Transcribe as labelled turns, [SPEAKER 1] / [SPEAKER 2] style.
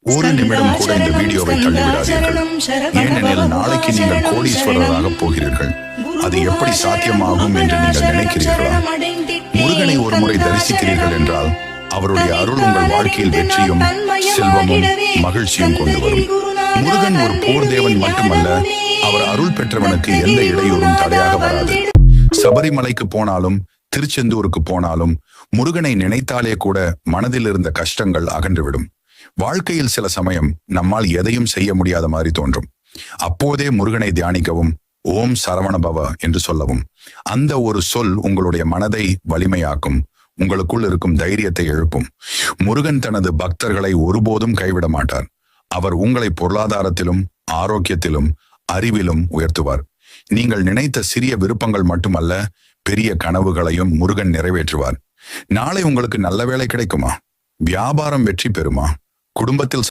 [SPEAKER 1] ஒரு நிமிடம் கூட இந்த வீடியோவை தள்ளிவிடாதீர்கள். ஏனெனில் நாளைக்கு நீங்கள் கோடீஸ்வரராக போகிறீர்கள். அது எப்படி சாத்தியமாகும் என்று நீங்கள் நினைக்கிறீர்களா? முருகனை ஒரு முறை தரிசிக்கிறீர்கள் என்றால் அவருடைய அருள் உங்கள் வாழ்க்கையில் வெற்றியும் செல்வமும் மகிழ்ச்சியும் கொண்டு வரும். முருகன் ஒரு போர் தேவன் மட்டுமல்ல, அவர் அருள் பெற்றவனுக்கு எந்த இடையூறும் தடையாக வராது. சபரிமலைக்கு போனாலும் திருச்செந்தூருக்கு போனாலும் முருகனை நினைத்தாலே கூட மனதில் இருந்த கஷ்டங்கள் அகன்றுவிடும். வாழ்க்கையில் சில சமயம் நம்மால் எதையும் செய்ய முடியாத மாதிரி தோன்றும். அப்போதே முருகனை தியானிக்கவும், ஓம் சரவணபவ என்று சொல்லவும். அந்த ஒரு சொல் உங்களுடைய மனதை வலிமையாக்கும், உங்களுக்குள் இருக்கும் தைரியத்தை எழுப்பும். முருகன் தனது பக்தர்களை ஒருபோதும் கைவிட மாட்டார். அவர் உங்களை பொருளாதாரத்திலும் ஆரோக்கியத்திலும் அறிவிலும் உயர்த்துவார். நீங்கள் நினைத்த சிறிய விருப்பங்கள் மட்டுமல்ல, பெரிய கனவுகளையும் முருகன் நிறைவேற்றுவார். நாளை உங்களுக்கு நல்ல வேலை கிடைக்குமா? வியாபாரம் வெற்றி பெறுமா? குடும்பத்தில்